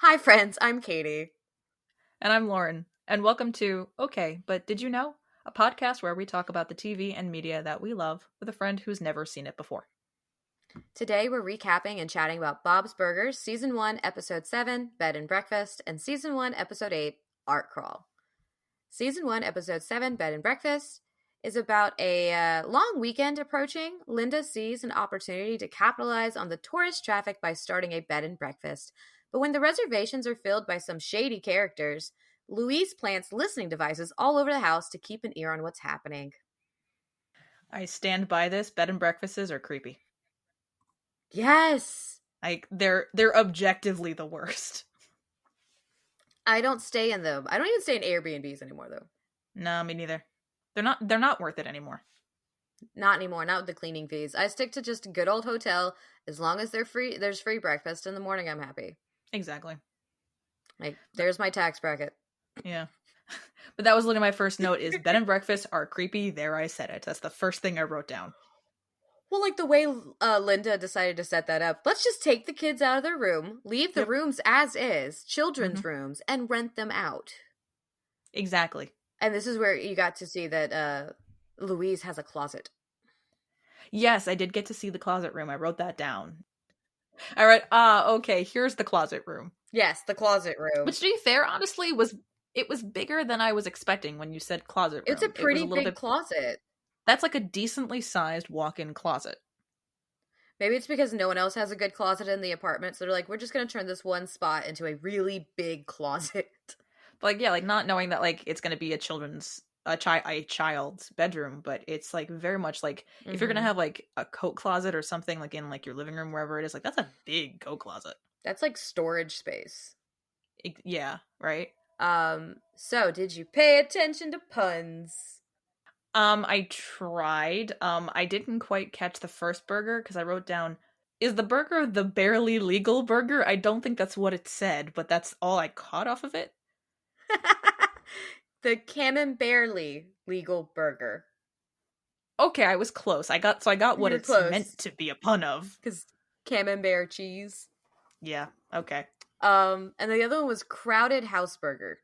Hi, friends. I'm Katie. And I'm Lauren. And welcome to Okay, but Did You Know? A podcast where we talk about the TV and media that we love with a friend who's never seen it before. Today, we're recapping and chatting about Bob's Burgers, Season 1, Episode 7, Bed and Breakfast, and Season 1, Episode 8, Art Crawl. Season 1, Episode 7, Bed and Breakfast, is about a long weekend approaching. Linda sees an opportunity to capitalize on the tourist traffic by starting a bed and breakfast. But when the reservations are filled by some shady characters, Louise plants listening devices all over the house to keep an ear on what's happening. I stand by this. Bed and breakfasts are creepy. Yes! Like they're objectively the worst. I don't stay in them. I don't even stay in Airbnbs anymore, though. No, me neither. They're not worth it anymore. Not anymore. Not with the cleaning fees. I stick to just a good old hotel. As long as there's free breakfast in the morning, I'm happy. Exactly. Like, there's my tax bracket. Yeah. But that was literally my first note is bed and breakfasts are creepy. There, I said it. That's the first thing I wrote down. Well, like the way Linda decided to set that up. Let's just take the kids out of their room, leave the rooms as is, children's rooms, and rent them out. Exactly. And this is where you got to see that Louise has a closet. Yes, I did get to see the closet room. I wrote that down. All right. Okay, here's the closet room. Yes, the closet room. Which, to be fair, honestly, was bigger than I was expecting when you said closet room. It's a pretty big closet. That's like a decently sized walk-in closet. Maybe it's because no one else has a good closet in the apartment, so they're like, we're just going to turn this one spot into a really big closet. But like, not knowing that like it's going to be a child's bedroom, but it's like very much like if you're going to have like a coat closet or something like in like your living room, wherever it is, like that's a big coat closet. That's like storage space. Yeah, right? So did you pay attention to puns? I tried. I didn't quite catch the first burger because I wrote down, is the burger the barely legal burger? I don't think that's what it said, but that's all I caught off of it. The Camembertly legal burger. Okay, I was close. I got what it's meant to be a pun of. Because Camembert cheese. Yeah, okay. And the other one was Crowded House Burger.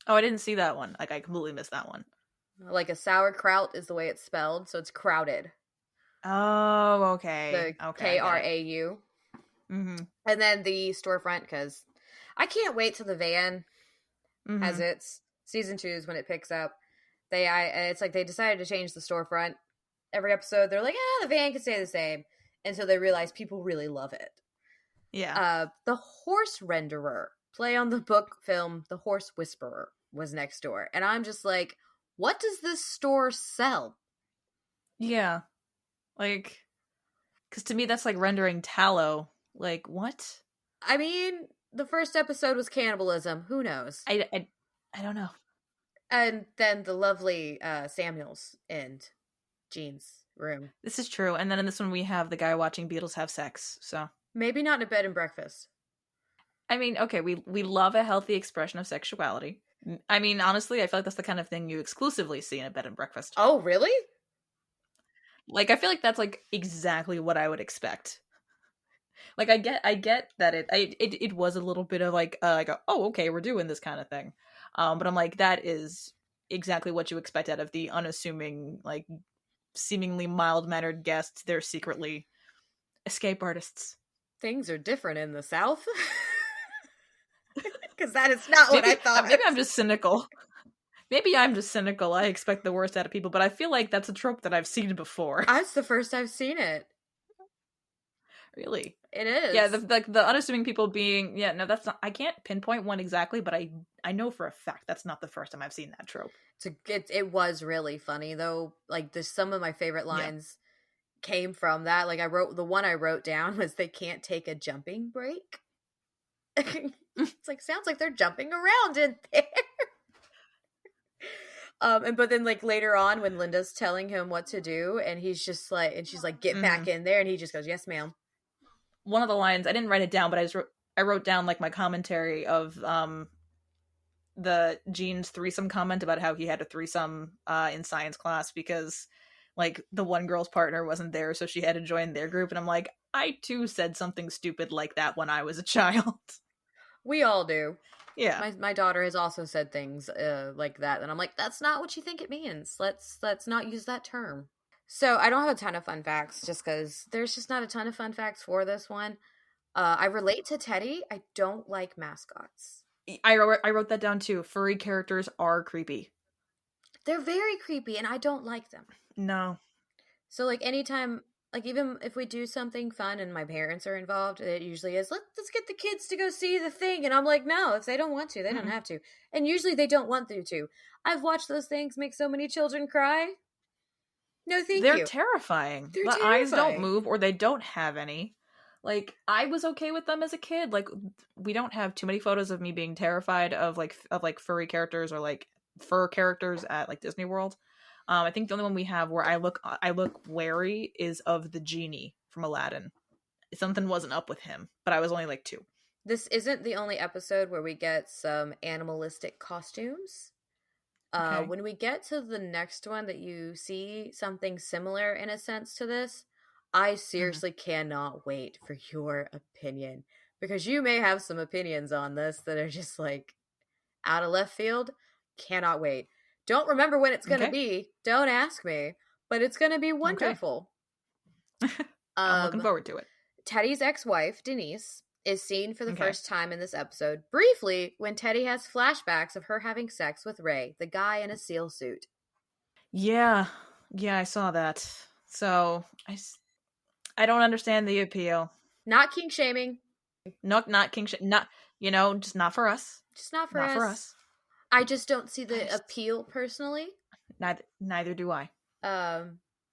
Oh, I didn't see that one. Like, I completely missed that one. Like a sauerkraut is the way it's spelled, so it's crowded. Oh, okay. The Krau. Mm-hmm. And then the storefront, because I can't wait till the van has its season 2 is when it picks up. It's like they decided to change the storefront every episode. They're like, the van can stay the same until they realize people really love it. Yeah. The horse renderer, play on the book film The Horse Whisperer, was next door, and I'm just like, what does this store sell? Yeah, like, because to me that's like rendering tallow. Like, what? I mean, the first episode was cannibalism. Who knows? I don't know. And then the lovely Samuels in Jean's room. This is true. And then in this one we have the guy watching Beatles have sex. So maybe not in a bed and breakfast. I mean, okay, we love a healthy expression of sexuality. I mean, honestly, I feel like that's the kind of thing you exclusively see in a bed and breakfast. Oh, really? Like, I feel like that's like exactly what I would expect. Like, I get that it was a little bit of like oh, okay, we're doing this kind of thing. But I'm like, that is exactly what you expect out of the unassuming, like, seemingly mild-mannered guests. They're secretly escape artists. Things are different in the South. Because that is not what I thought. Maybe I'm just cynical. I expect the worst out of people, but I feel like that's a trope that I've seen before. That's the first I've seen it. Really? It is. Yeah, the unassuming people being... Yeah, no, that's not... I can't pinpoint one exactly, but I know for a fact that's not the first time I've seen that trope. It was really funny, though. Like, some of my favorite lines came from that. Like, the one I wrote down was, they can't take a jumping break. It's like, sounds like they're jumping around in there. But then like later on when Linda's telling him what to do and he's just like, and she's like, get back in there, and he just goes, yes ma'am. One of the lines, I didn't write it down, but I wrote down like my commentary of the Jean's threesome comment about how he had a threesome in science class because like the one girl's partner wasn't there, so she had to join their group. And I'm like, I too said something stupid like that when I was a child. We all do. Yeah. My daughter has also said things like that, and I'm like, that's not what you think it means. Let's not use that term. So I don't have a ton of fun facts, just because there's just not a ton of fun facts for this one. I relate to Teddy. I don't like mascots. I wrote that down too. Furry characters are creepy. They're very creepy, and I don't like them. No. So, like, anytime, like, even if we do something fun and my parents are involved, it usually is, let's get the kids to go see the thing. And I'm like, no, if they don't want to, they don't have to. And usually they don't want to. I've watched those things make so many children cry. No, thank you. They're terrifying. They're the terrifying. eyes don't move, or they don't have any. Like, I was okay with them as a kid. Like, we don't have too many photos of me being terrified of furry characters or like fur characters at like Disney World. I think the only one we have where I look wary is of the genie from Aladdin. Something wasn't up with him, but I was only like 2. This isn't the only episode where we get some animalistic costumes. Okay. When we get to the next one that you see something similar in a sense to this, I seriously cannot wait for your opinion, because you may have some opinions on this that are just like out of left field. Cannot wait. Don't remember when it's going to be. Don't ask me, but it's going to be wonderful. Okay. I'm looking forward to it. Teddy's ex-wife, Denise, is seen for the first time in this episode briefly when Teddy has flashbacks of her having sex with Ray, the guy in a seal suit. Yeah, I saw that. So I don't understand the appeal. Not kink shaming. Not kink shaming. Not, just not for us. Just not for us. I just don't see the appeal personally. Neither do I. No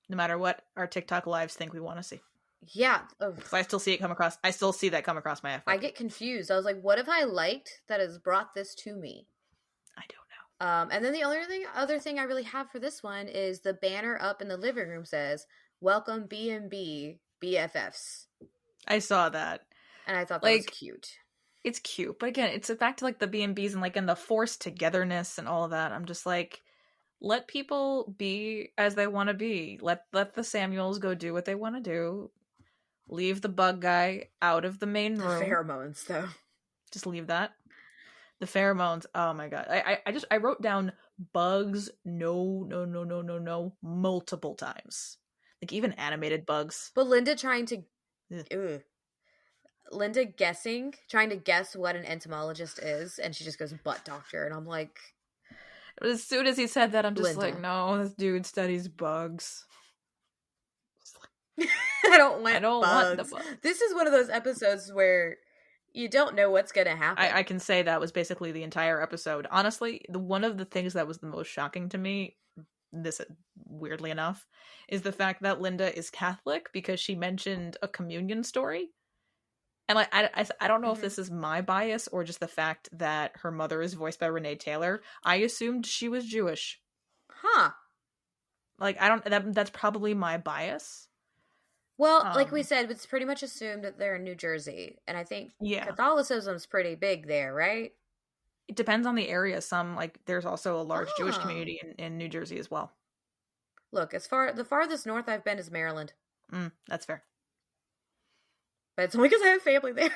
matter what our TikTok lives think we want to see. Yeah. I still see it come across. I still see that come across my FYP. I get confused. I was like, what have I liked that has brought this to me? I don't know. And then the other thing I really have for this one is the banner up in the living room says, "Welcome B&B BFFs." I saw that. And I thought that was cute. It's cute. But again, it's back to like the B&Bs and like in the forced togetherness and all of that. I'm just like, let people be as they want to be. Let the Samuels go do what they want to do. Leave the bug guy out of the main room. The pheromones, though. Just leave that. The pheromones. Oh my god. I wrote down bugs. No. Multiple times. Like even animated bugs. But Linda trying to. Linda trying to guess what an entomologist is, and she just goes butt doctor, and I'm like. As soon as he said that, I'm just like, no, this dude studies bugs. I don't want the bugs. This is one of those episodes where you don't know what's going to happen. I can say that was basically the entire episode. Honestly, one of the things that was the most shocking to me, this weirdly enough, is the fact that Linda is Catholic because she mentioned a communion story. And like, I don't know if this is my bias or just the fact that her mother is voiced by Renee Taylor. I assumed she was Jewish. Huh. Like, that's probably my bias. Well, like we said, it's pretty much assumed that they're in New Jersey. And I think Catholicism's pretty big there, right? It depends on the area. There's also a large Jewish community in New Jersey as well. Look, the farthest north I've been is Maryland. That's fair. But it's only because I have family there.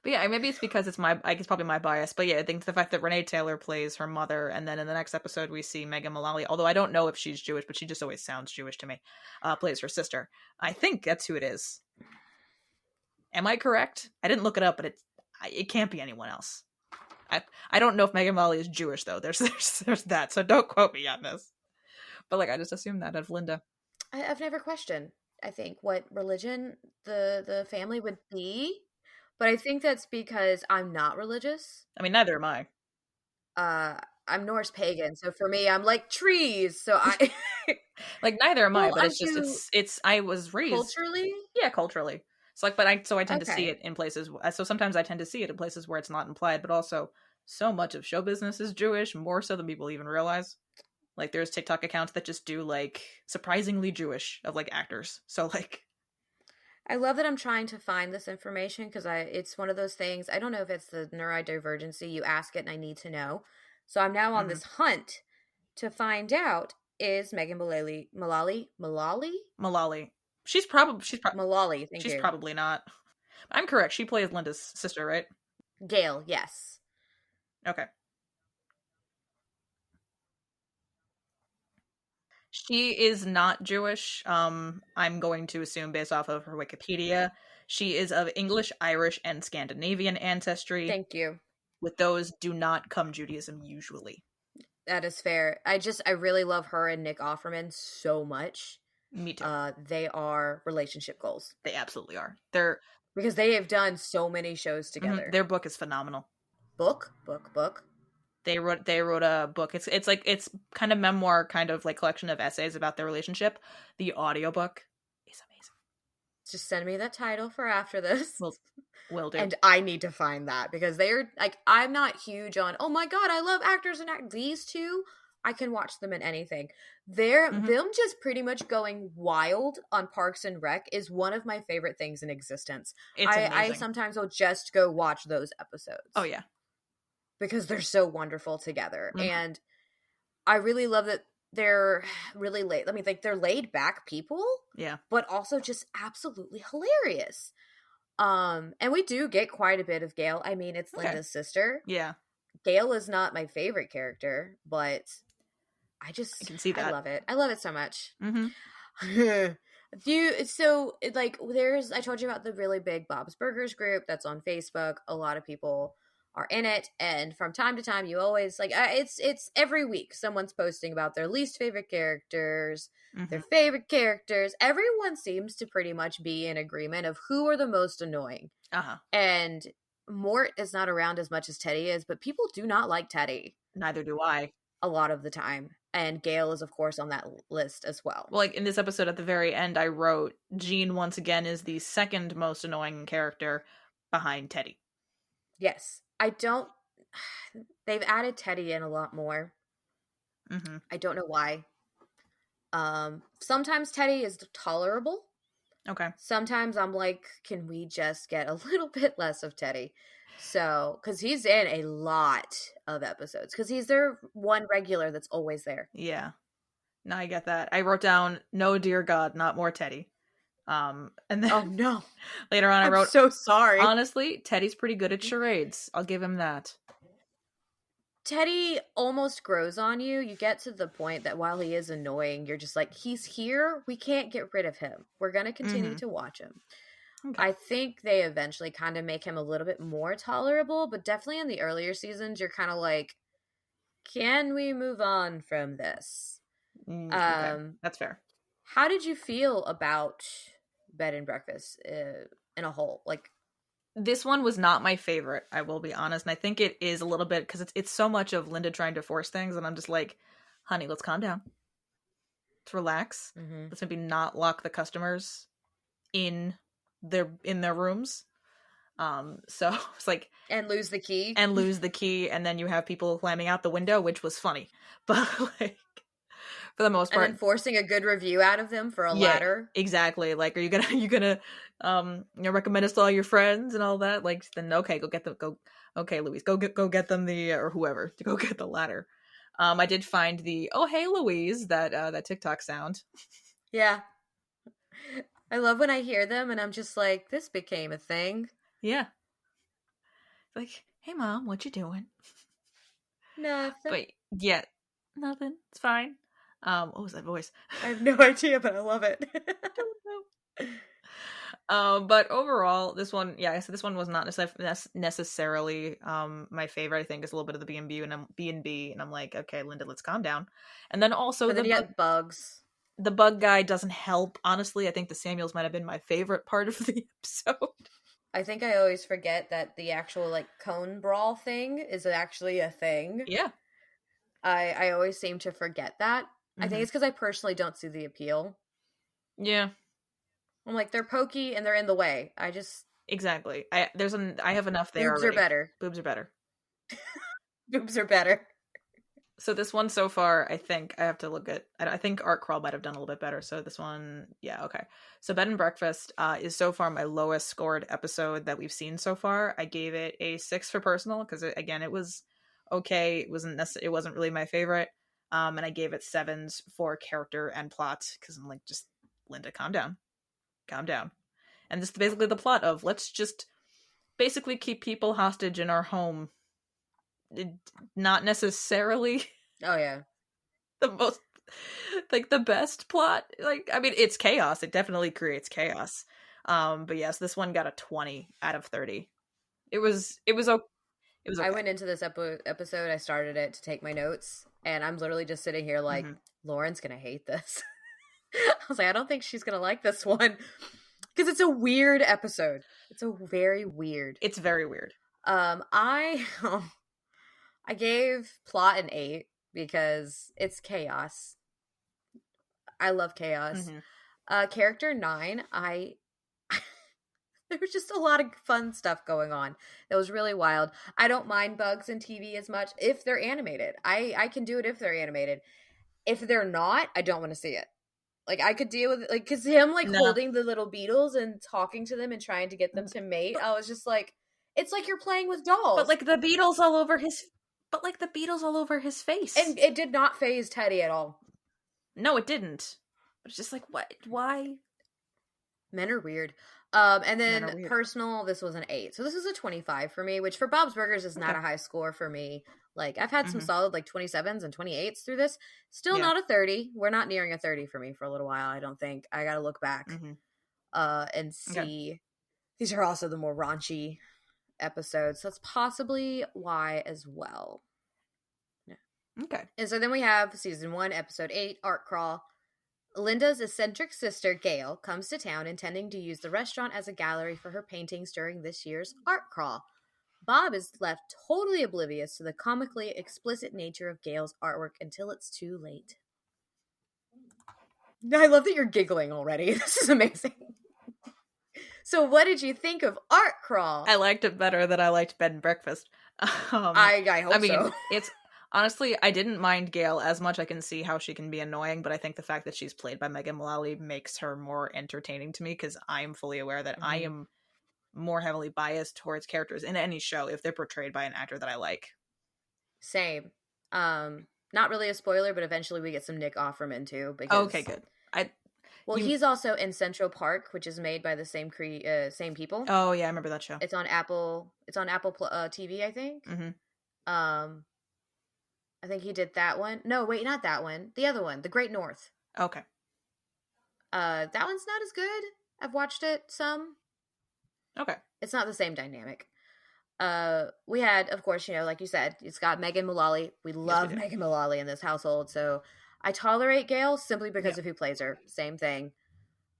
But yeah, maybe it's because it's probably my bias. But yeah, I think the fact that Renee Taylor plays her mother, and then in the next episode we see Megan Mullally, although I don't know if she's Jewish, but she just always sounds Jewish to me, plays her sister. I think that's who it is. Am I correct? I didn't look it up, but it can't be anyone else. I don't know if Megan Mullally is Jewish though. There's that, so don't quote me on this. But like, I just assumed that of Linda. I've never questioned, I think, what religion the family would be. But I think that's because I'm not religious. I mean, neither am I. I'm Norse pagan, so for me, I'm like trees. So I like neither am I. But it's just it's. I was raised culturally. Yeah, culturally. So like, I tend to see it in places. So sometimes I tend to see it in places where it's not implied, but also so much of show business is Jewish, more so than people even realize. Like, there's TikTok accounts that just do like surprisingly Jewish of like actors. So like. I love that I'm trying to find this information because it's one of those things. I don't know if it's the neurodivergency. You ask it and I need to know. So I'm now on this hunt to find out, is Megan Mullally? She's probably Mullally. She's probably not. I'm correct. She plays Linda's sister, right? Gale, yes. Okay. She is not Jewish. I'm going to assume based off of her Wikipedia. She is of English, Irish, and Scandinavian ancestry. Thank you. With those do not come Judaism usually. That is fair. I really love her and Nick Offerman so much. Me too. They are relationship goals. They absolutely are. Because they have done so many shows together. Their book is phenomenal. Book. They wrote a book. It's kind of memoir, kind of like collection of essays about their relationship. The audiobook is amazing. Just send me that title for after this. Will do. And I need to find that because they're like, I'm not huge on, oh my god, I love actors and these two. I can watch them in anything. Them just pretty much going wild on Parks and Rec is one of my favorite things in existence. I sometimes will just go watch those episodes. Oh yeah. Because they're so wonderful together. And I really love that they're really laid. I mean, like, they're laid back people. Yeah. But also just absolutely hilarious. And we do get quite a bit of Gale. I mean, it's Linda's sister. Yeah. Gale is not my favorite character, but I can see that. I love it. I love it so much. I told you about the really big Bob's Burgers group that's on Facebook. A lot of people are in it, and from time to time you always it's every week someone's posting about their least favorite characters, their favorite characters. Everyone seems to pretty much be in agreement of who are the most annoying. And Mort is not around as much as Teddy is, but people do not like Teddy. Neither do I. A lot of the time. And Gale is, of course, on that list as well. Well, like in this episode at the very end, I wrote Jean once again is the second most annoying character behind Teddy. Yes. They've added Teddy in a lot more. I don't know why. Sometimes Teddy is tolerable. Okay. Sometimes I'm like, can we just get a little bit less of Teddy? So, because he's in a lot of episodes. Because he's their one regular that's always there. Yeah. No, I get that. I wrote down, no, dear God, not more Teddy. And then oh no, later on I wrote, so sorry. Honestly, Teddy's pretty good at charades. I'll give him that. Teddy almost grows on you. You get to the point that while he is annoying, you're just like, he's here. We can't get rid of him. We're going to continue to watch him. Okay. I think they eventually kind of make him a little bit more tolerable, but definitely in the earlier seasons, you're kind of like, can we move on from this? Okay. That's fair. How did you feel about Bed and Breakfast in a whole? Like, this one was not my favorite, I will be honest. And I think it is a little bit because it's so much of Linda trying to force things. And I'm just like, honey, let's calm down. Let's relax. Let's maybe not lock the customers in their rooms. So it's like, and lose the key. And then you have people climbing out the window, which was funny. But like, for the most part, and then forcing a good review out of them for a ladder. Exactly. Like, are you gonna recommend us to all your friends and all that? Like, then okay, go get them. Okay, Louise, go get them or whoever to go get the ladder. I did find the "Oh hey Louise" that TikTok sound. Yeah, I love when I hear them, and I'm just like, this became a thing. Yeah. Like, hey mom, what you doing? Nothing. But yeah, nothing. It's fine. What was that voice? I have no idea, but I love it. I don't know. But overall, this one, this one was not necessarily my favorite. I think it's a little bit of the B&B, and I'm like, okay, Linda, let's calm down. And then also but then you get bugs. The bug guy doesn't help. Honestly, I think the Samuels might have been my favorite part of the episode. I think I always forget that the actual like cone brawl thing is actually a thing. Yeah. I always seem to forget that. I think it's because I personally don't see the appeal. Yeah. I'm like, they're pokey and they're in the way. Exactly. I have enough there. Boobs already. Are better. Boobs are better. Boobs are better. So this one so far, I think I have to look at. I think Art Crawl might have done a little bit better. So this one, yeah, okay. So Bed and Breakfast is so far my lowest scored episode that we've seen so far. I gave it a 6 for personal because again, it was okay. It wasn't really my favorite. And I gave it 7s for character and plot because I'm like, just Linda, calm down. And this is basically the plot of let's just basically keep people hostage in our home. Not necessarily Oh yeah. the most, like, the best plot. Like, I mean, it's chaos. It definitely creates chaos. But yes, this one got a 20 out of 30. It was okay. I went into this episode, I started it to take my notes, and I'm literally just sitting here like, Lauren's gonna hate this. I was like, I don't think she's gonna like this one. Because it's a weird episode. It's very weird. It's very weird. I gave plot an 8 because it's chaos. I love chaos. Character 9, there was just a lot of fun stuff going on. It was really wild. I don't mind bugs in TV as much if they're animated. I can do it if they're animated. If they're not, I don't want to see it. Like, I could deal with it, like, because him, like, holding the little beetles and talking to them and trying to get them to mate, I was just like, it's like you're playing with dolls. But, like, the beetles all over his face. And it did not faze Teddy at all. No, it didn't. But it's just like, what? Why? Men are weird. And then personal, this was an 8. So this is a 25 for me, which for Bob's Burgers is not a high score for me. Like, I've had some solid, like, 27s and 28s through this. Still not a 30. We're not nearing a 30 for me for a little while, I don't think. I gotta look back and see. Okay. These are also the more raunchy episodes. So that's possibly why as well. Yeah. Okay. And so then we have Season 1, Episode 8, Art Crawl. Linda's eccentric sister, Gail, comes to town intending to use the restaurant as a gallery for her paintings during this year's art crawl. Bob is left totally oblivious to the comically explicit nature of Gail's artwork until it's too late. I love that you're giggling already. This is amazing. So what did you think of Art Crawl? I liked it better than I liked Bed and Breakfast. I hope so. It's... Honestly, I didn't mind Gail as much. I can see how she can be annoying, but I think the fact that she's played by Megan Mullally makes her more entertaining to me, because I'm fully aware that I am more heavily biased towards characters in any show if they're portrayed by an actor that I like. Same. Not really a spoiler, but eventually we get some Nick Offerman too. Because, okay, good. He's also in Central Park, which is made by the same people. Oh yeah, I remember that show. It's on Apple. It's on Apple TV, I think. I think he did that one. No, wait, not that one. The other one, The Great North. Okay. That one's not as good. I've watched it some. Okay. It's not the same dynamic. We had, of course, like you said, it's got Megan Mullally. We love Megan Mullally in this household, so I tolerate Gail simply because of who plays her. Same thing.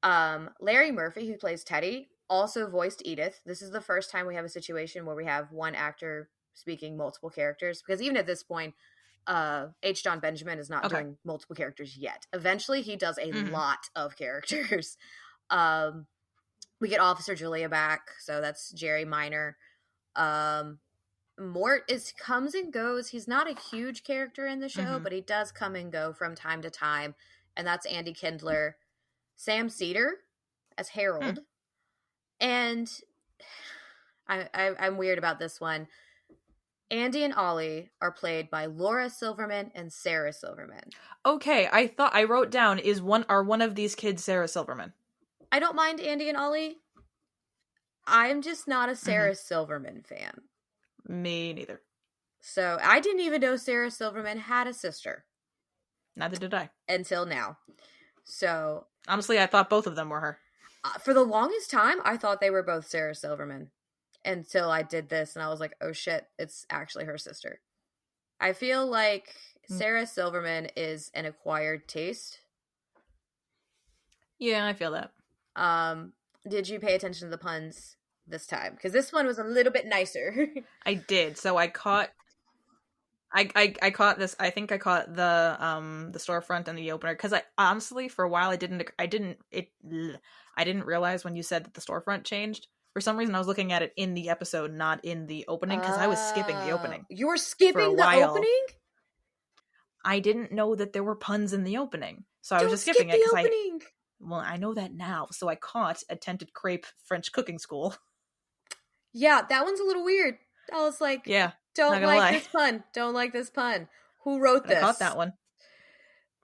Larry Murphy, who plays Teddy, also voiced Edith. This is the first time we have a situation where we have one actor speaking multiple characters, because even at this point, H. John Benjamin is not doing multiple characters yet. Eventually, he does a lot of characters. We get Officer Julia back, so that's Jerry Minor. Mort comes and goes. He's not a huge character in the show, but he does come and go from time to time, and that's Andy Kindler. Sam Cedar as Harold. And I'm weird about this one. Andy and Ollie are played by Laura Silverman and Sarah Silverman. Okay, I wrote down, are one of these kids Sarah Silverman? I don't mind Andy and Ollie. I'm just not a Sarah Silverman fan. Me neither. So I didn't even know Sarah Silverman had a sister. Neither did I. Until now. So honestly, I thought both of them were her. For the longest time, I thought they were both Sarah Silverman. Until I did this, and I was like, oh shit, it's actually her sister. I feel like Sarah Silverman is an acquired taste. Yeah, I feel that. Did you pay attention to the puns this time? Because this one was a little bit nicer. I did. So I caught I caught this. I think I caught the storefront and the opener, because I honestly, for a while, I didn't realize when you said that the storefront changed. For some reason, I was looking at it in the episode, not in the opening, because I was skipping the opening. You were skipping the opening? I didn't know that there were puns in the opening, so I was just skipping it. Well, I know that now, so I caught Attempted Crepe French Cooking School. Yeah, that one's a little weird. I was like, don't like this pun. Don't like this pun. Who wrote this? I caught that one.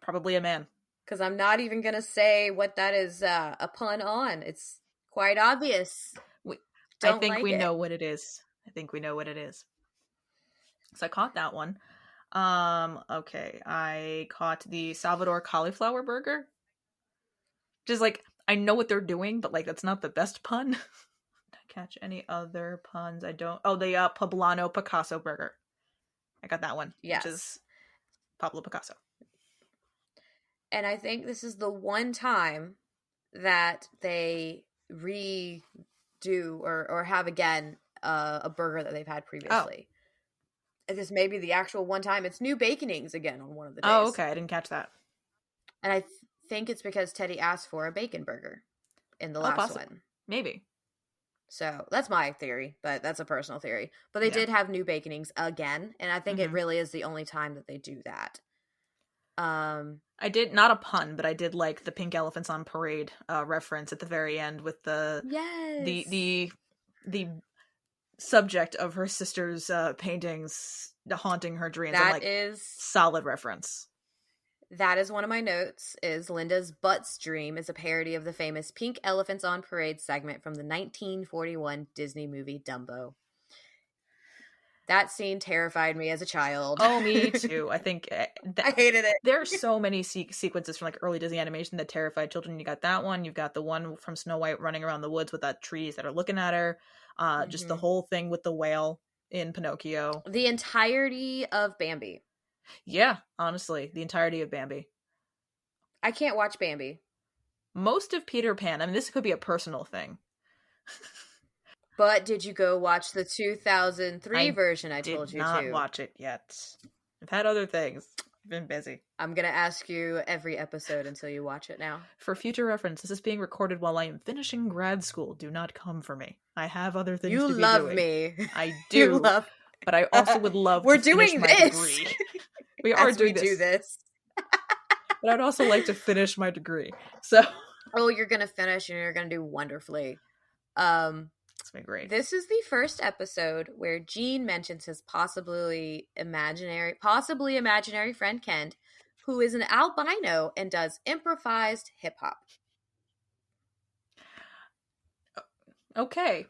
Probably a man. Because I'm not even going to say what that is a pun on. It's quite obvious. don't I think like we it. know what it is. I think we know what it is. So I caught that one. Okay. I caught the Salvador cauliflower burger. Just like, I know what they're doing, but like that's not the best pun. Did I catch any other puns? I don't. Oh, the Poblano Picasso burger. I got that one, Yes. which is Pablo Picasso. And I think this is the one time that they redo or have again a burger that they've had previously. And this may be the actual one time. It's new baconings again on one of the days. Oh, okay. I didn't catch that. And I think it's because Teddy asked for a bacon burger in the last one. Maybe. So that's my theory, but that's a personal theory. But they did have new baconings again, and I think it really is the only time that they do that. I did, not a pun, but I did like the Pink Elephants on Parade reference at the very end with the the subject of her sister's paintings haunting her dreams. That like, is solid reference. That is one of my notes, is Linda's Butts Dream is a parody of the famous Pink Elephants on Parade segment from the 1941 Disney movie Dumbo. That scene terrified me as a child. Oh, me too. I think I hated it. There are so many sequences from like early Disney animation that terrified children. You got that one. You've got the one from Snow White running around the woods with that trees that are looking at her. Just the whole thing with the whale in Pinocchio. The entirety of Bambi. Yeah, honestly, the entirety of Bambi. I can't watch Bambi. Most of Peter Pan. I mean, this could be a personal thing. But did you go watch the 2003 version I told you to? I did not watch it yet. I've had other things. I've been busy. I'm going to ask you every episode until you watch it now. For future reference, this is being recorded while I am finishing grad school. Do not come for me. I have other things to be doing. You love me. I do. But I also would love to finish my degree. We are doing this. But I'd also like to finish my degree. So. Oh, you're going to finish and you're going to do wonderfully. It's been great. This is the first episode where Gene mentions his possibly imaginary friend Ken, who is an albino and does improvised hip hop. Okay.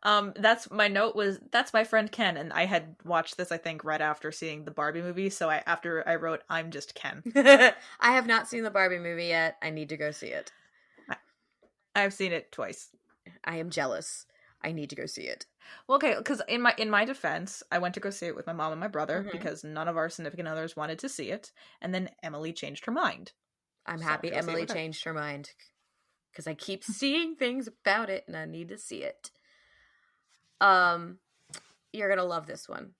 That's my note was, that's my friend Ken, and I had watched this, I think, right after seeing the Barbie movie, so after I wrote, I'm just Ken. I have not seen the Barbie movie yet. I need to go see it. I've seen it twice. I am jealous. I need to go see it. Well, okay, because in my defense, I went to go see it with my mom and my brother because none of our significant others wanted to see it, and then Emily changed her mind. I'm happy Emily changed her mind, because I keep seeing things about it, and I need to see it. You're gonna love this one.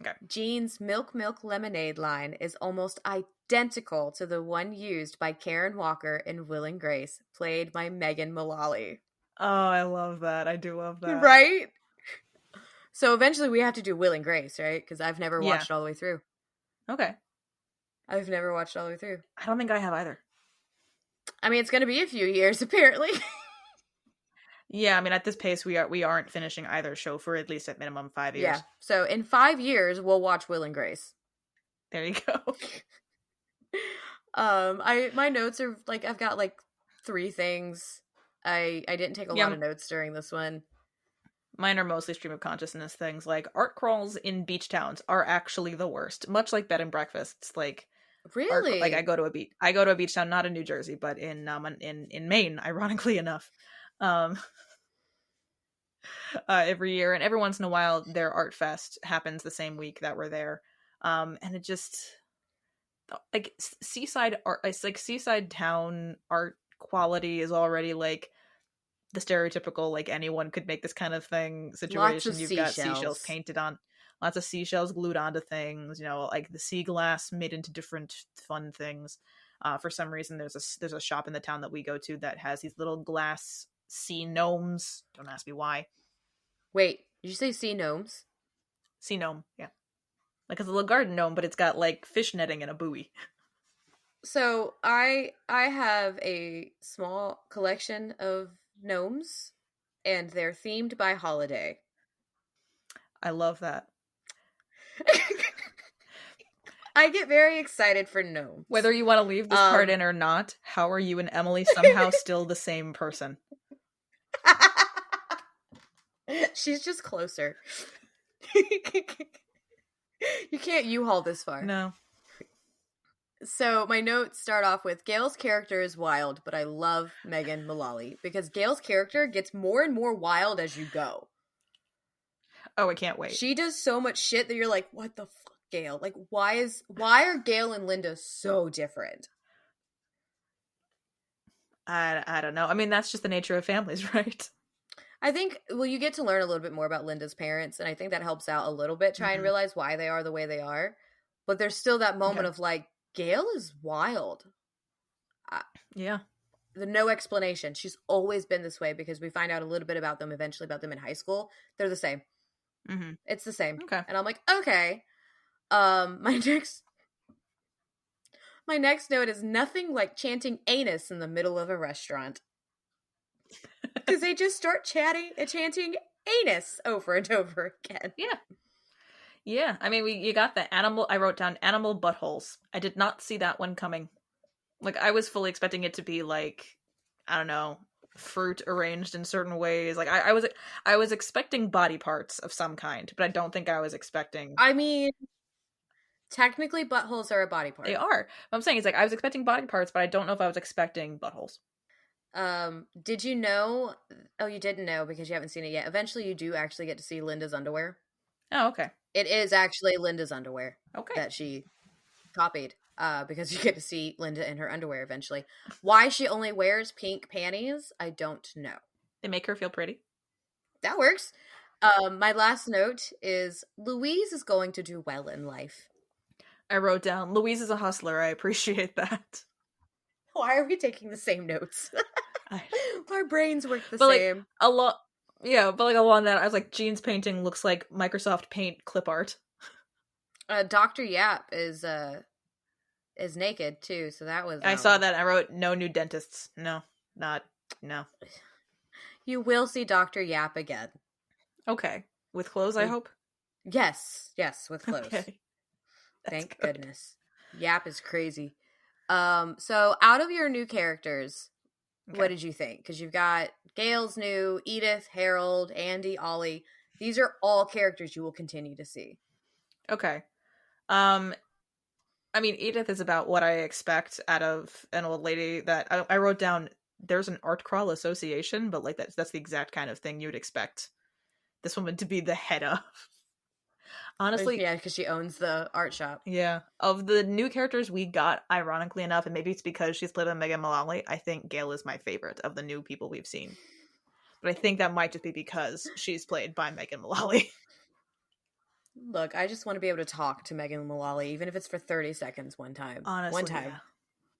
Okay. Gene's Milk Lemonade line is almost identical to the one used by Karen Walker in Will and Grace, played by Megan Mullally. Oh, I love that. I do love that. Right? So eventually we have to do Will and Grace, right? Because I've never watched it all the way through. Okay. I've never watched it all the way through. I don't think I have either. I mean, it's going to be a few years, apparently. Yeah, I mean, at this pace, we aren't finishing either show for at least at minimum 5 years. Yeah, so in 5 years, we'll watch Will and Grace. There you go. My notes are, like, I've got, like, 3 things. I didn't take a lot of notes during this one. Mine are mostly stream of consciousness things, like art crawls in beach towns are actually the worst. Much like bed and breakfasts, like... Really? I go to a beach town, not in New Jersey, but in Maine, ironically enough. Every year, and every once in a while their art fest happens the same week that we're there, and it just, like, seaside art, it's like seaside town art quality is already like the stereotypical, like, anyone could make this kind of thing situation. You've got seashells painted on, lots of seashells glued onto things, you know, like the sea glass made into different fun things. For some reason there's a shop in the town that we go to that has these little glass sea gnomes. Don't ask me why. Wait, did you say sea gnomes? Sea gnome, yeah. Like it's a little garden gnome, but it's got like fish netting and a buoy. So I have a small collection of gnomes, and they're themed by holiday. I love that. I get very excited for gnomes. Whether you want to leave this part in or not, how are you and Emily somehow still the same person? She's just closer. You can't U-Haul this far. No. So my notes start off with Gail's character is wild, but I love Megan Mullally because Gail's character gets more and more wild as you go. Oh, I can't wait. She does so much shit that you're like, what the fuck, Gail? Like, why are Gail and Linda so different? I don't know. I mean, that's just the nature of families, right? I think, well, you get to learn a little bit more about Linda's parents, and I think that helps out a little bit, try and realize why they are the way they are. But there's still that moment of like, Gail is wild. Yeah. No explanation. She's always been this way because we find out a little bit about them eventually, about them in high school. They're the same. Mm-hmm. It's the same. Okay. And I'm like, okay. My next note is nothing like chanting anus in the middle of a restaurant. Because they just start chanting anus over and over again. Yeah. Yeah. I mean, you got the animal. I wrote down animal buttholes. I did not see that one coming. Like, I was fully expecting it to be like, I don't know, fruit arranged in certain ways. Like, I was expecting body parts of some kind, but I don't think I was expecting. I mean, technically buttholes are a body part. They are. What I'm saying is, like, I was expecting body parts, but I don't know if I was expecting buttholes. Did you know? Oh, you didn't know because you haven't seen it yet. Eventually, you do actually get to see Linda's underwear. Oh, okay. It is actually Linda's underwear. Okay. That she copied. Because you get to see Linda in her underwear eventually. Why she only wears pink panties, I don't know. They make her feel pretty. That works. My last note is Louise is going to do well in life. I wrote down, Louise is a hustler. I appreciate that. Why are we taking the same notes? Our brains work the but same. Like, a lot. Yeah, but like along that, I was like, Jean's painting looks like Microsoft Paint clip art. Dr. Yap is naked too, so that was. I saw that. I wrote, no new dentists. No. You will see Dr. Yap again. Okay, with clothes, I hope. Yes, with clothes. Okay. Thank goodness. Yap is crazy. So out of your new characters, what did you think? Because you've got Gail's new, Edith, Harold, Andy, Ollie. These are all characters you will continue to see. Okay. I mean, Edith is about what I expect out of an old lady that I wrote down. There's an art crawl association, but like that's the exact kind of thing you would expect this woman to be the head of. Honestly, yeah, because she owns the art shop. Yeah, of the new characters we got, ironically enough, and maybe it's because she's played by Megan Mullally, I think Gail is my favorite of the new people we've seen. But I think that might just be because she's played by Megan Mullally. Look, I just want to be able to talk to Megan Mullally, even if it's for 30 seconds one time. Honestly, one time. Yeah.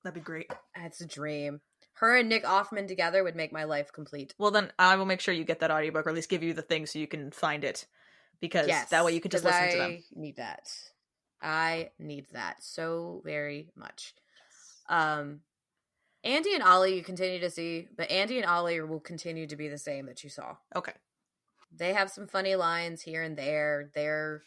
That'd be great. That's a dream. Her and Nick Offerman together would make my life complete. Well, then I will make sure you get that audiobook, or at least give you the thing so you can find it. Because that way you can just listen to them. I need that so very much. Andy and Ollie you continue to see, but Andy and Ollie will continue to be the same that you saw. Okay. They have some funny lines here and there. They're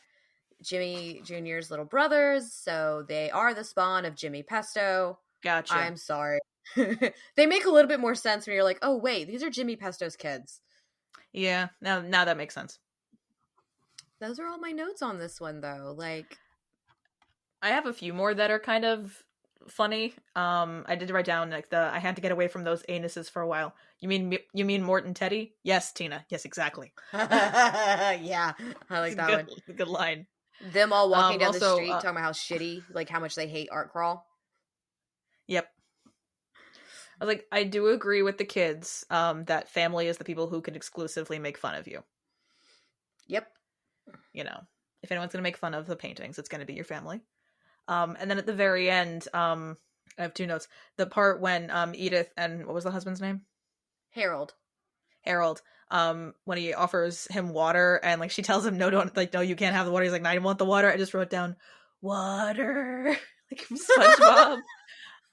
Jimmy Jr.'s little brothers, so they are the spawn of Jimmy Pesto. Gotcha. I'm sorry. They make a little bit more sense when you're like, oh wait, these are Jimmy Pesto's kids. Yeah, now that makes sense. Those are all my notes on this one, though. Like, I have a few more that are kind of funny. I did write down like I had to get away from those anuses for a while. You mean Mort and Teddy? Yes, Tina. Yes, exactly. Yeah, I like that one. Good line. Them all walking down the street talking about how shitty, like how much they hate Art Crawl. Yep. I was like, I do agree with the kids that family is the people who can exclusively make fun of you. Yep. You know, if anyone's going to make fun of the paintings, it's going to be your family. And then at the very end, I have two notes. The part when Edith and what was the husband's name? Harold. When he offers him water and like she tells him no, you can't have the water. He's like, no, I want the water. I just wrote down water like from SpongeBob.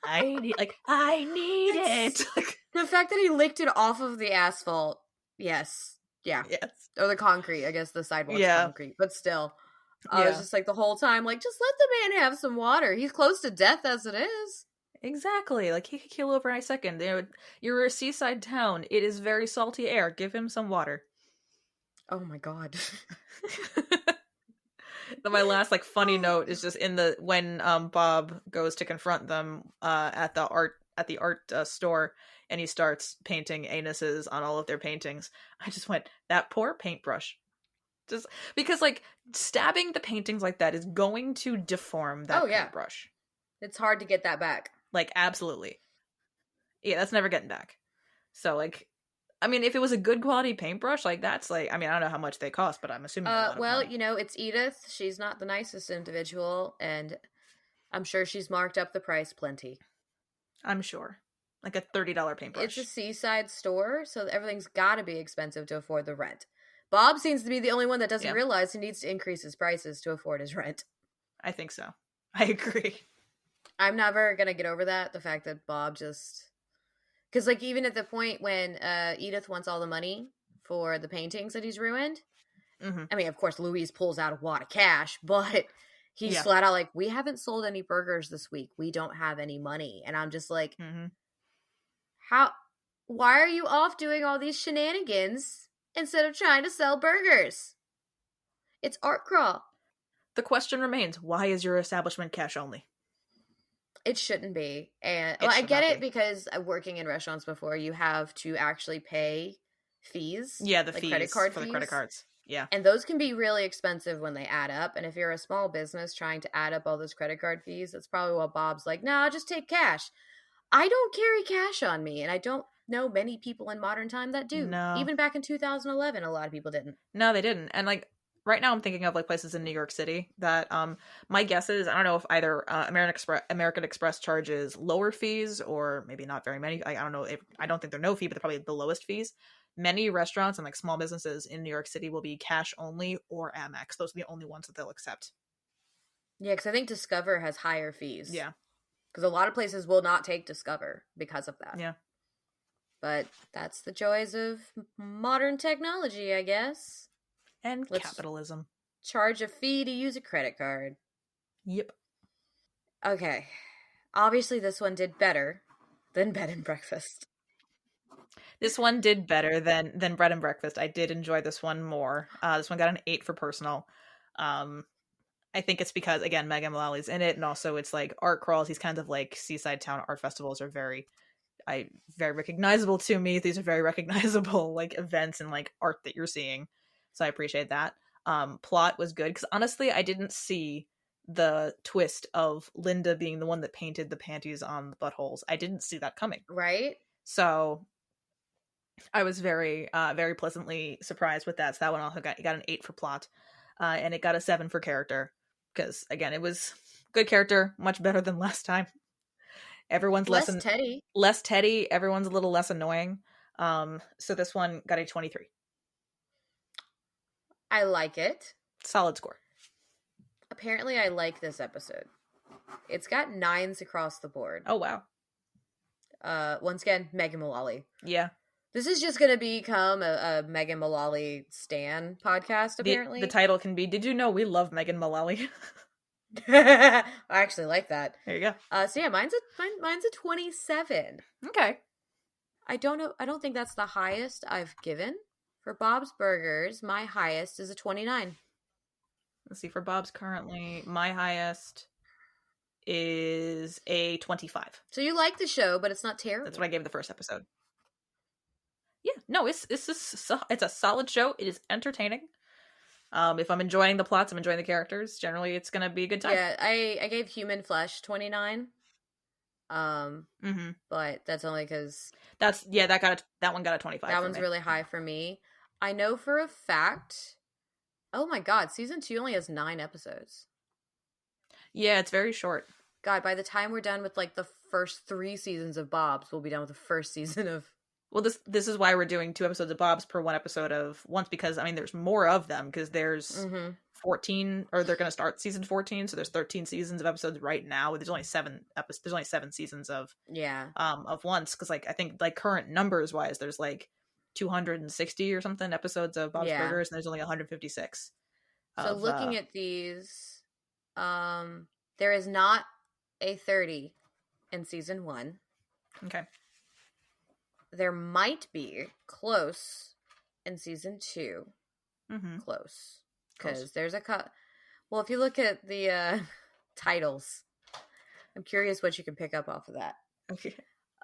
I need it. The fact that he licked it off of the asphalt. Yes. Yeah. Yes. Or the concrete. I guess the sidewalk's concrete. But still. I was just like the whole time, like, just let the man have some water. He's close to death as it is. Exactly. Like, he could kill over in a second. You're a seaside town. It is very salty air. Give him some water. Oh my god. My last like funny note is just in the when Bob goes to confront them at the art store, and he starts painting anuses on all of their paintings. I just went, that poor paintbrush. Just because like stabbing the paintings like that is going to deform that paintbrush. It's hard to get that back. Like, absolutely. Yeah, that's never getting back. So like, I mean, if it was a good quality paintbrush, like that's like, I mean, I don't know how much they cost, but I'm assuming a lot of money. You know, it's Edith. She's not the nicest individual, and I'm sure she's marked up the price plenty. I'm sure. Like a $30 paintbrush. It's a seaside store, so everything's got to be expensive to afford the rent. Bob seems to be the only one that doesn't realize he needs to increase his prices to afford his rent. I think so. I agree. I'm never going to get over that, the fact that Bob just... Because, like, even at the point when Edith wants all the money for the paintings that he's ruined, I mean, of course, Louise pulls out a wad of cash, but he's flat out like, we haven't sold any burgers this week. We don't have any money. And I'm just like, why are you off doing all these shenanigans instead of trying to sell burgers? It's art crawl. The question remains, why is your establishment cash only? It shouldn't be. And I get it because working in restaurants before, you have to actually pay fees. Yeah, the like fees credit card for fees. the credit cards. Yeah. And those can be really expensive when they add up. And if you're a small business trying to add up all those credit card fees, that's probably what Bob's like, no, I'll just take cash. I don't carry cash on me. And I don't know many people in modern time that do. No. Even back in 2011, a lot of people didn't. No, they didn't. And like, right now I'm thinking of like places in New York City that my guess is, I don't know if either American Express charges lower fees or maybe not very many. I don't know. I don't think they're no fee, but they're probably the lowest fees. Many restaurants and like small businesses in New York City will be cash only or Amex. Those are the only ones that they'll accept. Yeah, because I think Discover has higher fees. Yeah. Because a lot of places will not take Discover because of that. Yeah. But that's the joys of modern technology, I guess. And capitalism. Charge a fee to use a credit card. Yep. Okay. Obviously, this one did better than Bed and Breakfast. This one did better than Bread and Breakfast. I did enjoy this one more. This one got an 8 for personal. I think it's because, again, Megan Mullally's in it, and also it's like art crawls. These kinds of like seaside town art festivals are very recognizable to me. These are very recognizable like events and like art that you're seeing. So I appreciate that. Plot was good because honestly, I didn't see the twist of Linda being the one that painted the panties on the buttholes. I didn't see that coming. Right. So I was very, very pleasantly surprised with that. So that one also got an 8 for plot, and it got a 7 for character because again, it was good character, much better than last time. Everyone's less Teddy. Everyone's a little less annoying. So this one got a 23. I like it. Solid score. Apparently, I like this episode. It's got 9s across the board. Oh, wow. Once again, Megan Mullally. Yeah. This is just going to become a Megan Mullally stan podcast, apparently. The title can be, Did You Know We Love Megan Mullally? I actually like that. There you go. So yeah, mine's a 27. Okay. I don't think that's the highest I've given. For Bob's Burgers, my highest is a 29. Let's see, for Bob's currently, my highest is a 25. So you like the show, but it's not terrible. That's what I gave the first episode. Yeah, no, it's a solid show. It is entertaining. If I'm enjoying the plots, I'm enjoying the characters. Generally, it's gonna be a good time. Yeah, I gave Human Flesh 29. But that's only because that one got a 25. That one's really high for me. I know for a fact. Oh my god, season 2 only has 9 episodes. Yeah, it's very short. God, by the time we're done with like the first 3 seasons of Bob's, we'll be done with the first season of. Well, this is why we're doing 2 episodes of Bob's per 1 episode of once, because I mean there's more of them because there's 14, or they're going to start season 14, so there's 13 seasons of episodes right now. There's only 7 episodes. There's only 7 seasons of once, because like I think like current numbers wise, there's like 260 or something episodes of Bob's Burgers, and there's only 156. So looking at these, there is not a 30 in season 1. Okay. There might be close in season 2. close. Because there's a cut. Well, if you look at the titles, I'm curious what you can pick up off of that. Okay.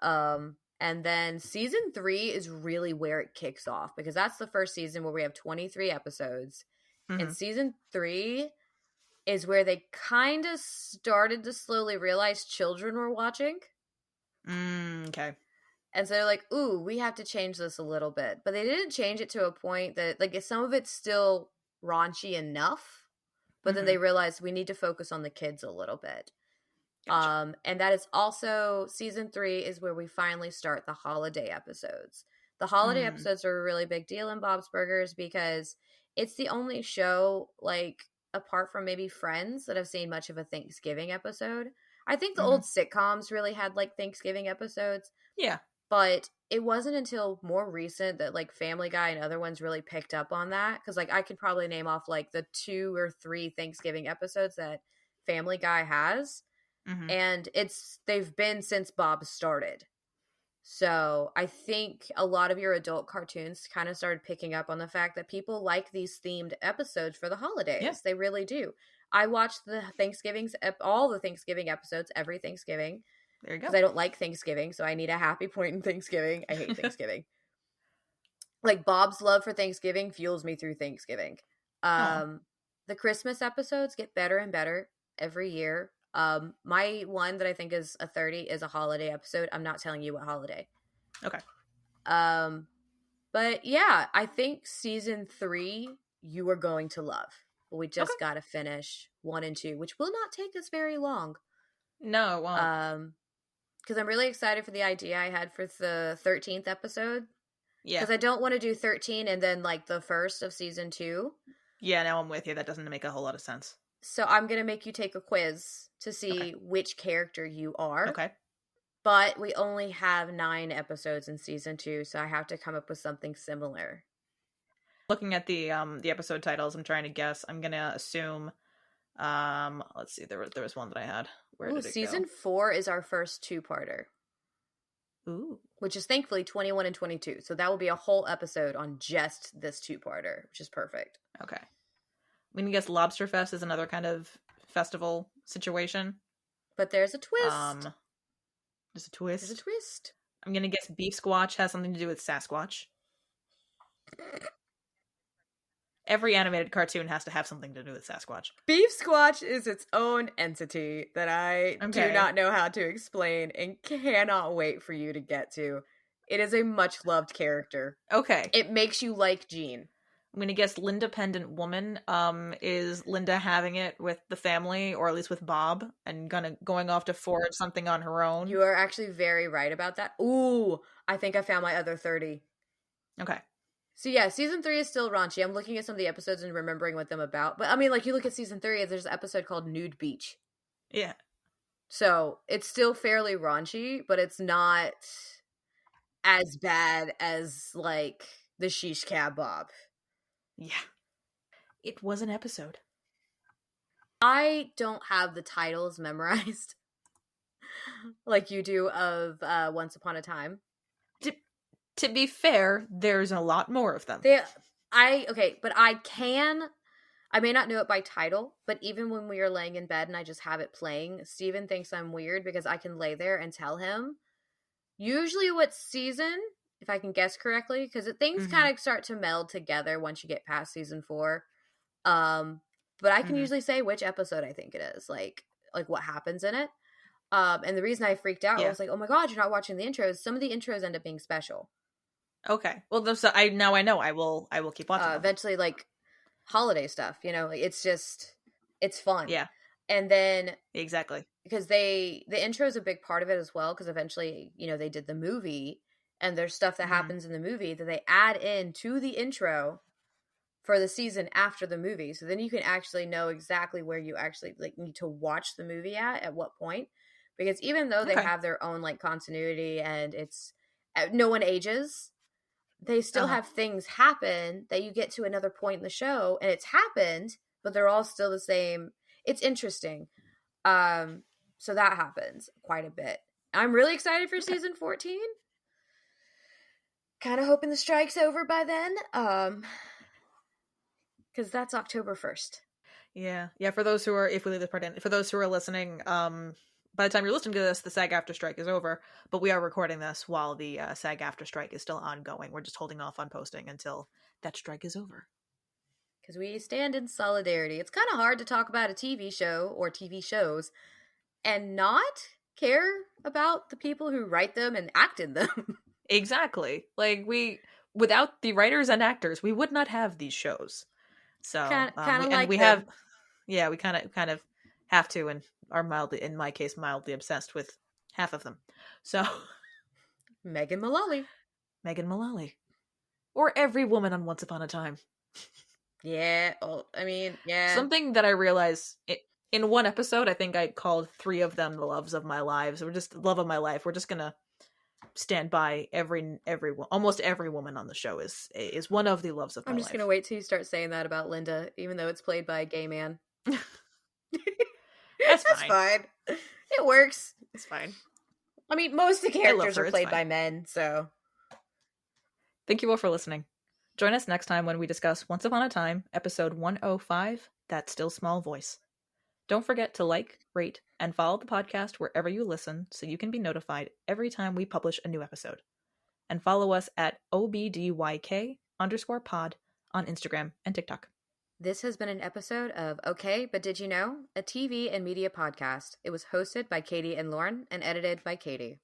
And then season 3 is really where it kicks off, because that's the first season where we have 23 episodes. And season 3 is where they kind of started to slowly realize children were watching. Okay. And so they're like, ooh, we have to change this a little bit. But they didn't change it to a point that, like, some of it's still raunchy enough, but then they realized we need to focus on the kids a little bit. Gotcha. And that is also, season 3 is where we finally start the holiday episodes. The holiday episodes are a really big deal in Bob's Burgers because it's the only show, like, apart from maybe Friends, that I've seen much of a Thanksgiving episode. I think the old sitcoms really had, like, Thanksgiving episodes. Yeah. But it wasn't until more recent that, like, Family Guy and other ones really picked up on that. Because, like, I could probably name off, like, the 2 or 3 Thanksgiving episodes that Family Guy has. And they've been since Bob started. So I think a lot of your adult cartoons kind of started picking up on the fact that people like these themed episodes for the holidays. Yeah. They really do. I watch all the Thanksgiving episodes every Thanksgiving. There you go. Because I don't like Thanksgiving, so I need a happy point in Thanksgiving. I hate Thanksgiving. Like, Bob's love for Thanksgiving fuels me through Thanksgiving. The Christmas episodes get better and better every year. My one that I think is a 30 is a holiday episode. I'm not telling you what holiday. Okay. But yeah, I think season 3 you are going to love. But we just got to finish 1 and 2, which will not take us very long. No, it won't. Because I'm really excited for the idea I had for the 13th episode. Yeah. Because I don't want to do 13 and then, like, the first of season 2. Yeah, now I'm with you. That doesn't make a whole lot of sense. So I'm going to make you take a quiz to see which character you are. Okay. But we only have 9 episodes in season 2, so I have to come up with something similar. Looking at the episode titles, I'm trying to guess. I'm going to assume... let's see. There was one that I had. Where did it go? Season 4 is our first 2-parter. Ooh. Which is thankfully 21 and 22. So that will be a whole episode on just this 2-parter, which is perfect. Okay. I'm going to guess Lobster Fest is another kind of festival situation. But there's a twist. There's a twist? There's a twist. I'm going to guess Beef Squatch has something to do with Sasquatch. Every animated cartoon has to have something to do with Sasquatch. Beef Squatch is its own entity that I do not know how to explain and cannot wait for you to get to. It is a much-loved character. Okay. It makes you like Gene. I'm going to guess Linda-pendant woman. Is Linda having it with the family, or at least with Bob, and going off to forge something on her own? You are actually very right about that. Ooh, I think I found my other 30. Okay. So yeah, season 3 is still raunchy. I'm looking at some of the episodes and remembering what them about. But I mean, like, you look at season 3, there's an episode called Nude Beach. Yeah. So it's still fairly raunchy, but it's not as bad as, like, the Shish Kebab. Yeah. It was an episode. I don't have the titles memorized like you do of Once Upon a Time. To be fair, there's a lot more of them. But I may not know it by title, but even when we are laying in bed and I just have it playing, Steven thinks I'm weird because I can lay there and tell him usually what season, if I can guess correctly, because things kind of start to meld together once you get past season 4. But I can usually say which episode I think it is, like what happens in it. And the reason I freaked out, I was like, oh my God, you're not watching the intros. Some of the intros end up being special. Okay. Well, so I know. I will keep watching them. Eventually, like, holiday stuff, like, it's fun. Yeah. And then exactly, because the intro is a big part of it as well, because eventually, they did the movie, and there's stuff that happens in the movie that they add in to the intro for the season after the movie. So then you can actually know exactly where you actually, like, need to watch the movie at what point. Because even though they have their own, like, continuity and it's no one ages, they still have things happen that you get to another point in the show and it's happened, but they're all still the same. It's interesting. So that happens quite a bit. I'm really excited for season 14. Kind of hoping the strike's over by then. Because that's October 1st. Yeah. For those who are, if we leave this part in, for those who are listening, by the time you're listening to this, the SAG-AFTRA strike is over, but we are recording this while the SAG-AFTRA strike is still ongoing. We're just holding off on posting until that strike is over. Because we stand in solidarity. It's kind of hard to talk about a TV show or TV shows and not care about the people who write them and act in them. Exactly. Like, without the writers and actors, we would not have these shows. So, kind of and like we them. we kind of have to, and are mildly, in my case, mildly obsessed with half of them. So, Megan Mullally. Or every woman on Once Upon a Time. Yeah, I mean, yeah. Something that I realized in one episode, I think I called 3 of them the loves of my lives. We're just love of my life. We're just gonna stand by almost every woman on the show is one of the loves of my life. I'm just gonna wait till you start saying that about Linda, even though it's played by a gay man. That's fine. It works. It's fine. I mean, most of the characters are played by men, so. Thank you all for listening. Join us next time when we discuss Once Upon a Time, episode 105, That Still Small Voice. Don't forget to like, rate, and follow the podcast wherever you listen so you can be notified every time we publish a new episode. And follow us at OBDYK_pod on Instagram and TikTok. This has been an episode of Okay, But Did You Know? A TV and media podcast. It was hosted by Katie and Lauren and edited by Katie.